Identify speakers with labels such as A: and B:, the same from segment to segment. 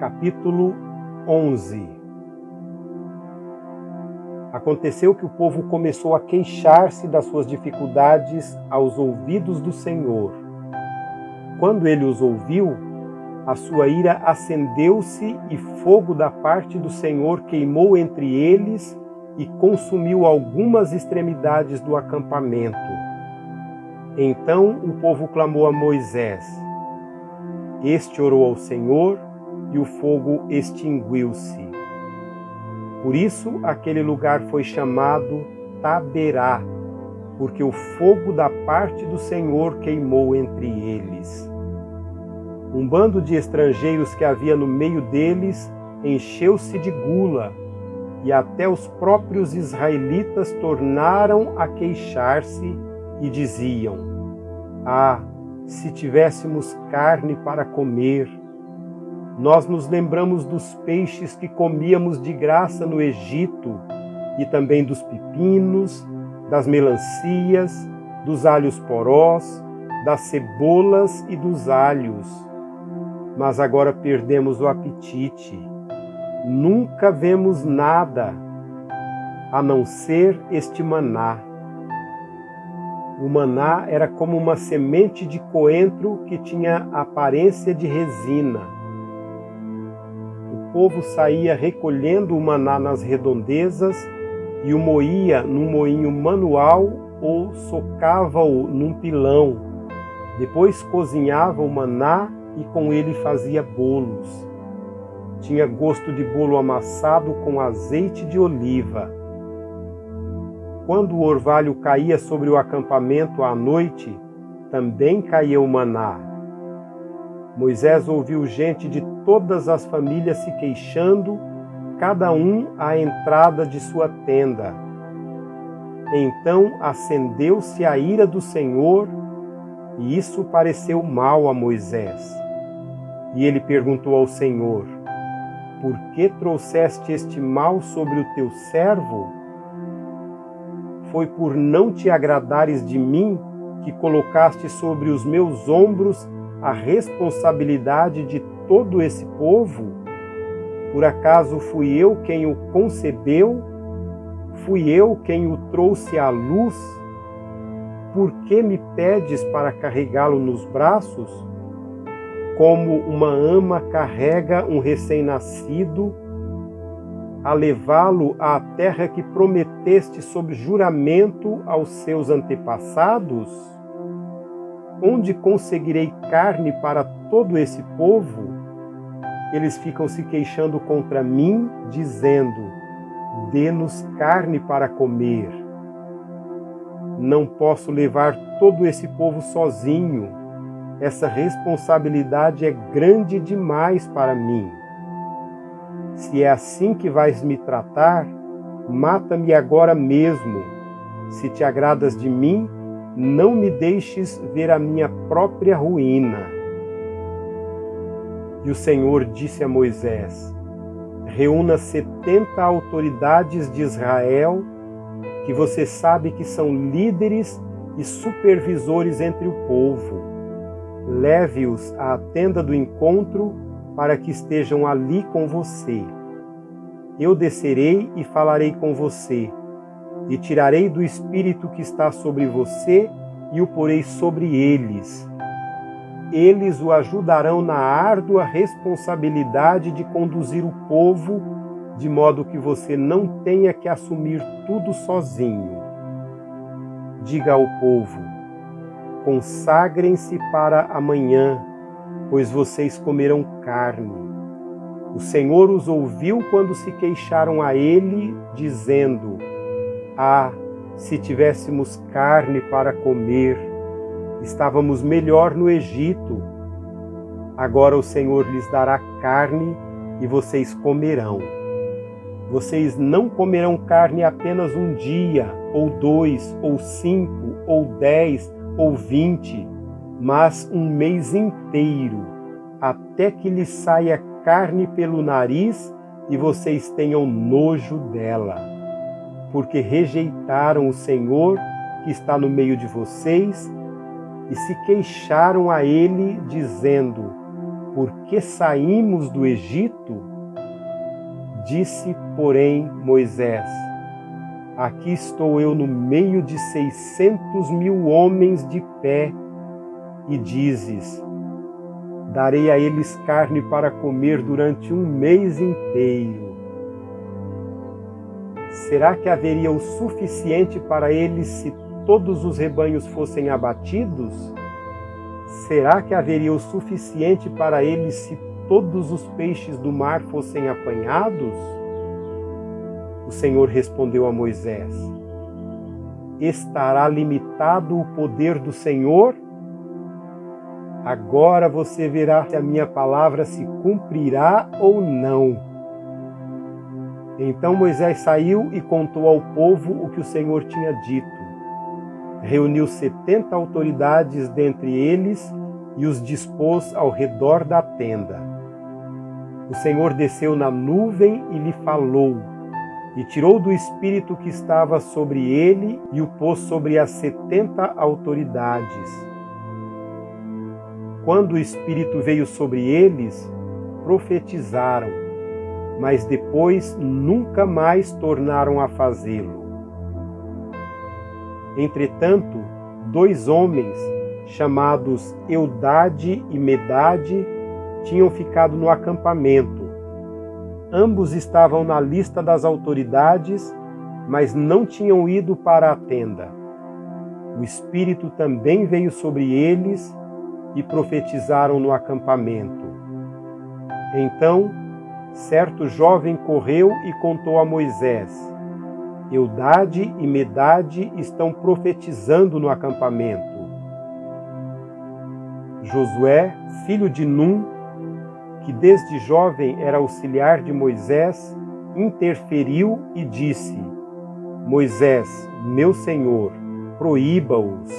A: Capítulo 11. Aconteceu que o povo começou a queixar-se das suas dificuldades aos ouvidos do Senhor. Quando ele os ouviu, a sua ira acendeu-se e fogo da parte do Senhor queimou entre eles e consumiu algumas extremidades do acampamento. Então o povo clamou a Moisés. Este orou ao Senhor e o fogo extinguiu-se. Por isso aquele lugar foi chamado Taberá, porque o fogo da parte do Senhor queimou entre eles. Um bando de estrangeiros que havia no meio deles encheu-se de gula, e até os próprios israelitas tornaram a queixar-se e diziam: Ah, se tivéssemos carne para comer! Nós nos lembramos dos peixes que comíamos de graça no Egito, e também dos pepinos, das melancias, dos alhos porós, das cebolas e dos alhos. Mas agora perdemos o apetite. Nunca vemos nada, a não ser este maná. O maná era como uma semente de coentro que tinha aparência de resina. O povo saía recolhendo o maná nas redondezas e o moía num moinho manual ou socava-o num pilão. Depois cozinhava o maná e com ele fazia bolos. Tinha gosto de bolo amassado com azeite de oliva. Quando o orvalho caía sobre o acampamento à noite, também caía o maná. Moisés ouviu gente de todas as famílias se queixando, cada um à entrada de sua tenda. Então acendeu-se a ira do Senhor, e isso pareceu mal a Moisés. E ele perguntou ao Senhor: Por que trouxeste este mal sobre o teu servo? Foi por não te agradares de mim que colocaste sobre os meus ombros a responsabilidade de todo esse povo? Por acaso fui eu quem o concebeu? Fui eu quem o trouxe à luz? Por que me pedes para carregá-lo nos braços? Como uma ama carrega um recém-nascido, a levá-lo à terra que prometeste sob juramento aos seus antepassados? Onde conseguirei carne para todo esse povo? Eles ficam se queixando contra mim, dizendo: Dê-nos carne para comer. Não posso levar todo esse povo sozinho. Essa responsabilidade é grande demais para mim. Se é assim que vais me tratar, mata-me agora mesmo. Se te agradas de mim, não me deixes ver a minha própria ruína. E o Senhor disse a Moisés: Reúna 70 autoridades de Israel, que você sabe que são líderes e supervisores entre o povo. Leve-os à tenda do encontro para que estejam ali com você. Eu descerei e falarei com você, e tirarei do espírito que está sobre você e o porei sobre eles. Eles o ajudarão na árdua responsabilidade de conduzir o povo, de modo que você não tenha que assumir tudo sozinho. Diga ao povo: Consagrem-se para amanhã, pois vocês comerão carne. O Senhor os ouviu quando se queixaram a ele, dizendo: Ah, se tivéssemos carne para comer, estávamos melhor no Egito. Agora o Senhor lhes dará carne e vocês comerão. Vocês não comerão carne apenas um dia, ou 2, ou 5, ou 10, ou 20, mas um mês inteiro, até que lhes saia carne pelo nariz e vocês tenham nojo dela. Porque rejeitaram o Senhor que está no meio de vocês e se queixaram a ele, dizendo: por que saímos do Egito? Disse, porém, Moisés: aqui estou eu no meio de 600.000 homens de pé, e dizes: darei a eles carne para comer durante um mês inteiro. Será que haveria o suficiente para eles se todos os rebanhos fossem abatidos? Será que haveria o suficiente para eles se todos os peixes do mar fossem apanhados? O Senhor respondeu a Moisés: estará limitado o poder do Senhor? Agora você verá se a minha palavra se cumprirá ou não. Então Moisés saiu e contou ao povo o que o Senhor tinha dito. Reuniu 70 autoridades dentre eles e os dispôs ao redor da tenda. O Senhor desceu na nuvem e lhe falou, e tirou do espírito que estava sobre ele e o pôs sobre as 70 autoridades. Quando o espírito veio sobre eles, profetizaram, mas depois nunca mais tornaram a fazê-lo. Entretanto, 2 homens, chamados Eudade e Medade, tinham ficado no acampamento. Ambos estavam na lista das autoridades, mas não tinham ido para a tenda. O Espírito também veio sobre eles e profetizaram no acampamento. Então, certo jovem correu e contou a Moisés: Eudade e Medade estão profetizando no acampamento. Josué, filho de Num, que desde jovem era auxiliar de Moisés, interferiu e disse: Moisés, meu senhor, proíba-os.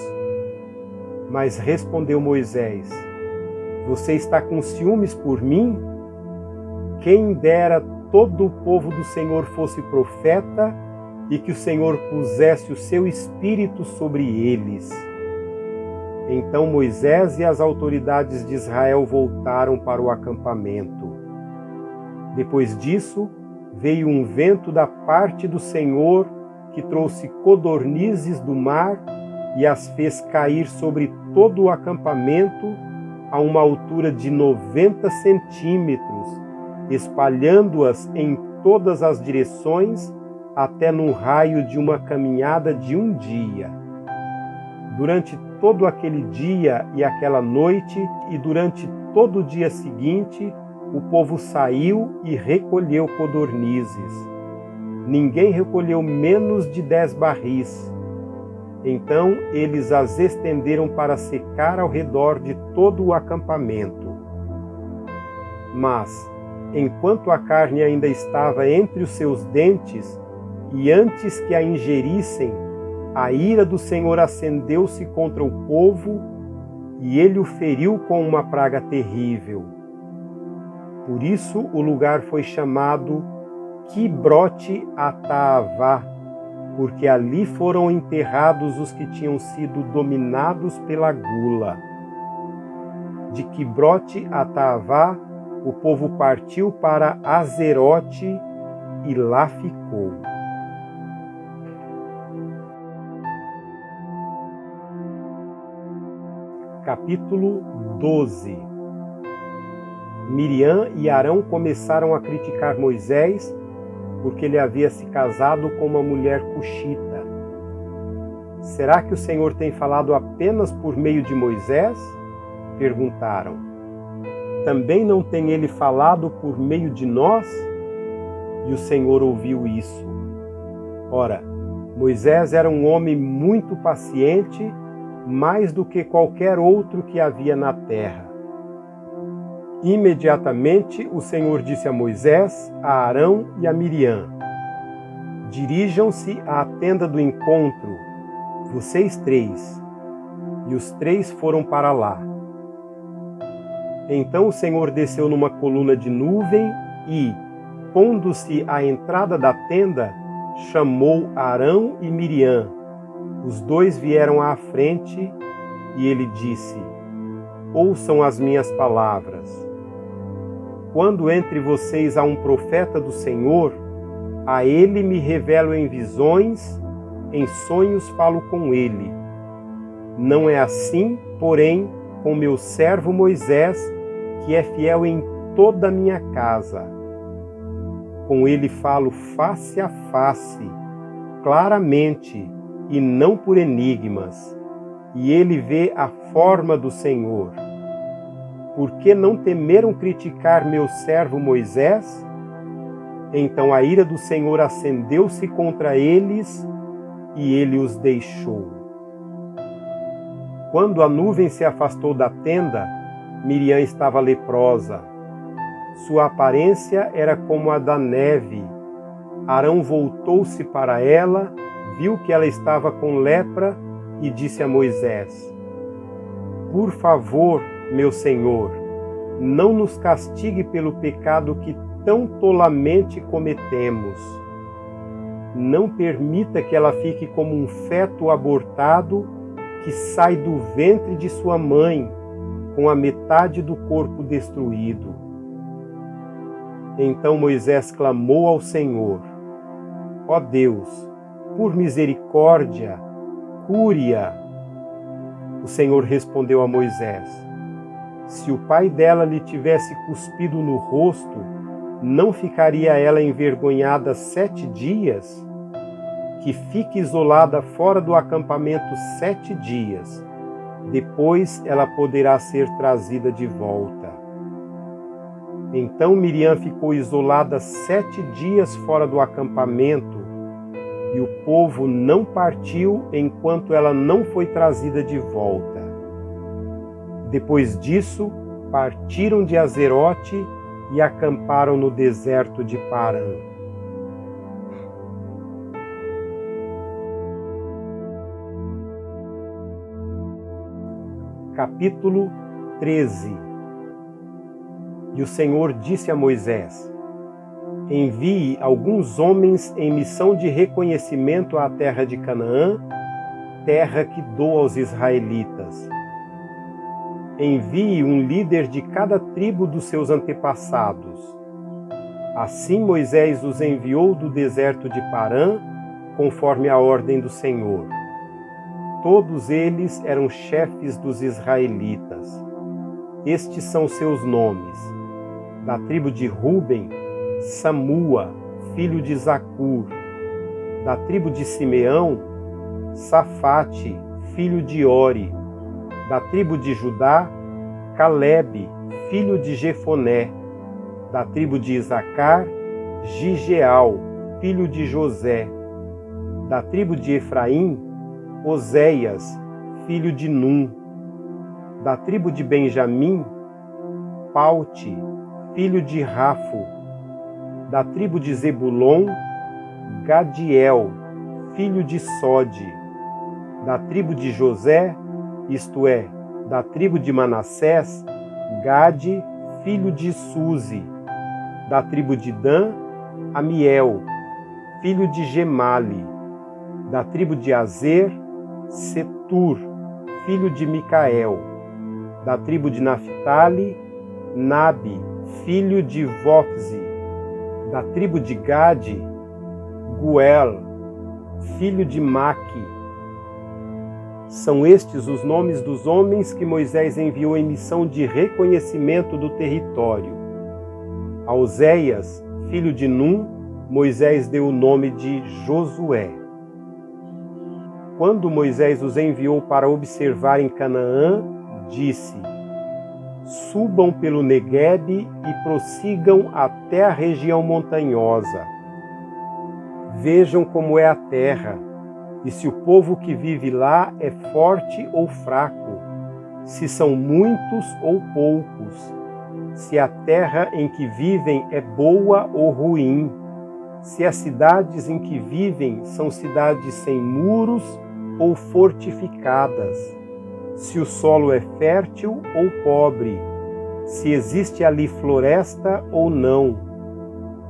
A: Mas respondeu Moisés: você está com ciúmes por mim? Quem dera todo o povo do Senhor fosse profeta e que o Senhor pusesse o seu espírito sobre eles. Então Moisés e as autoridades de Israel voltaram para o acampamento. Depois disso, veio um vento da parte do Senhor que trouxe codornizes do mar e as fez cair sobre todo o acampamento a uma altura de 90 centímetros, espalhando-as em todas as direções até num raio de uma caminhada de um dia. Durante todo aquele dia e aquela noite, e durante todo o dia seguinte, o povo saiu e recolheu codornizes. Ninguém recolheu menos de 10 barris. Então eles as estenderam para secar ao redor de todo o acampamento. Mas, enquanto a carne ainda estava entre os seus dentes, e antes que a ingerissem, a ira do Senhor acendeu-se contra o povo, e ele o feriu com uma praga terrível. Por isso o lugar foi chamado Quibrote Ataavá, porque ali foram enterrados os que tinham sido dominados pela gula. De Quibrote Ataavá, o povo partiu para Azerote e lá ficou. Capítulo 12. Miriam e Arão começaram a criticar Moisés porque ele havia se casado com uma mulher cuxita. Será que o Senhor tem falado apenas por meio de Moisés? Perguntaram. Também não tem ele falado por meio de nós? E o Senhor ouviu isso. Ora, Moisés era um homem muito paciente, mais do que qualquer outro que havia na terra. Imediatamente o Senhor disse a Moisés, a Arão e a Miriam: dirijam-se à tenda do encontro, vocês 3. E os 3 foram para lá. Então o Senhor desceu numa coluna de nuvem e, pondo-se à entrada da tenda, chamou Arão e Miriam. Os 2 vieram à frente e ele disse: ouçam as minhas palavras. Quando entre vocês há um profeta do Senhor, a ele me revelo em visões, em sonhos falo com ele. Não é assim, porém, com meu servo Moisés, que é fiel em toda a minha casa. Com ele falo face a face, claramente, e não por enigmas, e ele vê a forma do Senhor. Por que não temeram criticar meu servo Moisés? Então a ira do Senhor acendeu-se contra eles, e ele os deixou. Quando a nuvem se afastou da tenda, Miriam estava leprosa. Sua aparência era como a da neve. Arão voltou-se para ela, viu que ela estava com lepra e disse a Moisés: Por favor, meu senhor, não nos castigue pelo pecado que tão tolamente cometemos. Não permita que ela fique como um feto abortado que sai do ventre de sua mãe, com a metade do corpo destruído. Então Moisés clamou ao Senhor: Ó Deus, por misericórdia, cure-a. O Senhor respondeu a Moisés: Se o pai dela lhe tivesse cuspido no rosto, não ficaria ela envergonhada 7 dias? Que fique isolada fora do acampamento 7 dias. Depois ela poderá ser trazida de volta. Então Miriam ficou isolada 7 dias fora do acampamento, e o povo não partiu enquanto ela não foi trazida de volta. Depois disso, partiram de Azerote e acamparam no deserto de Parã. Capítulo 13. E o Senhor disse a Moisés: Envie alguns homens em missão de reconhecimento à terra de Canaã, terra que dou aos israelitas. Envie um líder de cada tribo dos seus antepassados. Assim Moisés os enviou do deserto de Parã, conforme a ordem do Senhor. Todos eles eram chefes dos israelitas. Estes são seus nomes: da tribo de Ruben, Samua, filho de Zacur; da tribo de Simeão, Safate, filho de Ori; da tribo de Judá, Calebe, filho de Jefoné; da tribo de Isacar, Gigeal, filho de José; da tribo de Efraim, Oséias, filho de Num; da tribo de Benjamim, Paute, filho de Rafo; da tribo de Zebulon, Gadiel, filho de Sode; da tribo de José, isto é, da tribo de Manassés, Gade, filho de Suzi; da tribo de Dan, Amiel, filho de Gemali; da tribo de Azer, Setur, filho de Micael; da tribo de Naphtali, Nabi, filho de Vopzi; da tribo de Gade, Guel, filho de Maque. São estes os nomes dos homens que Moisés enviou em missão de reconhecimento do território. A Oséias, filho de Num, Moisés deu o nome de Josué. Quando Moisés os enviou para observar em Canaã, disse: Subam pelo Neguebe e prossigam até a região montanhosa. Vejam como é a terra, e se o povo que vive lá é forte ou fraco, se são muitos ou poucos, se a terra em que vivem é boa ou ruim, se as cidades em que vivem são cidades sem muros ou fortificadas, se o solo é fértil ou pobre, se existe ali floresta ou não.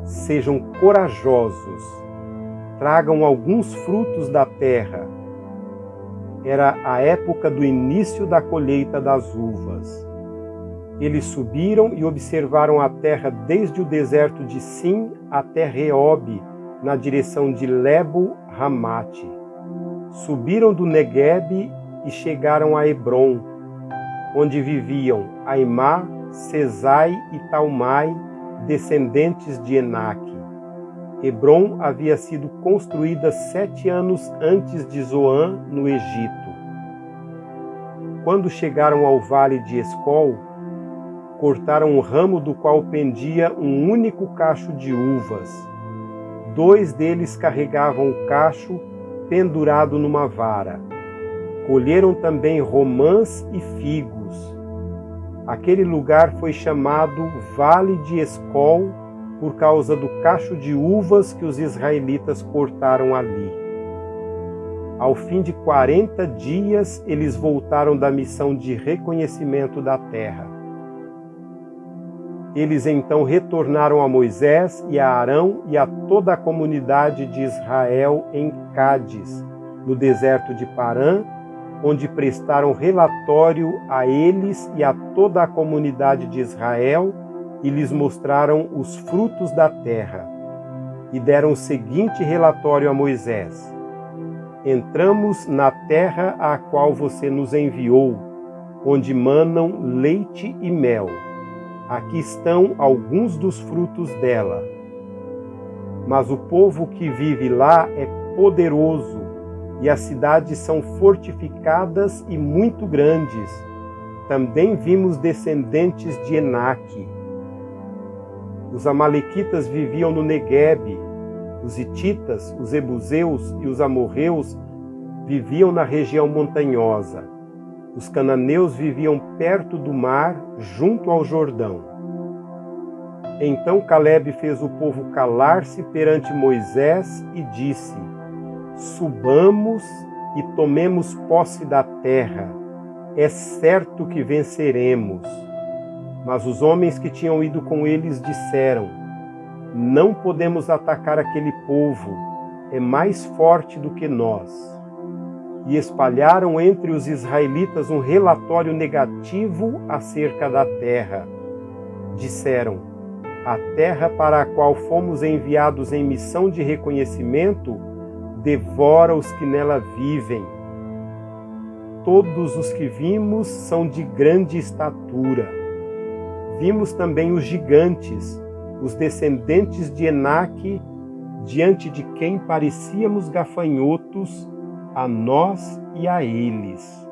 A: Sejam corajosos, tragam alguns frutos da terra. Era a época do início da colheita das uvas. Eles subiram e observaram a terra desde o deserto de Sim até Reob, na direção de Lebo-Ramate. Subiram do Neguebe e chegaram a Hebrom, onde viviam Aimá, Sesai e Talmai, descendentes de Enaque. Hebrom havia sido construída 7 anos antes de Zoan, no Egito. Quando chegaram ao vale de Escol, cortaram um ramo do qual pendia um único cacho de uvas. 2 deles carregavam o cacho pendurado numa vara. Colheram também romãs e figos. Aquele lugar foi chamado Vale de Escol por causa do cacho de uvas que os israelitas cortaram ali. Ao fim de 40 dias, eles voltaram da missão de reconhecimento da terra. Eles então retornaram a Moisés e a Arão e a toda a comunidade de Israel em Cádiz, no deserto de Parã, onde prestaram relatório a eles e a toda a comunidade de Israel e lhes mostraram os frutos da terra. E deram o seguinte relatório a Moisés: Entramos na terra a qual você nos enviou, onde manam leite e mel. Aqui estão alguns dos frutos dela. Mas o povo que vive lá é poderoso, e as cidades são fortificadas e muito grandes. Também vimos descendentes de Enaque. Os amalequitas viviam no Neguebe, os hititas, os ebuseus e os amorreus viviam na região montanhosa. Os cananeus viviam perto do mar, junto ao Jordão. Então Calebe fez o povo calar-se perante Moisés e disse: Subamos e tomemos posse da terra. É certo que venceremos. Mas os homens que tinham ido com eles disseram: Não podemos atacar aquele povo, é mais forte do que nós. E espalharam entre os israelitas um relatório negativo acerca da terra. Disseram: A terra para a qual fomos enviados em missão de reconhecimento devora os que nela vivem. Todos os que vimos são de grande estatura. Vimos também os gigantes, os descendentes de Enaque, diante de quem parecíamos gafanhotos, a nós e a eles.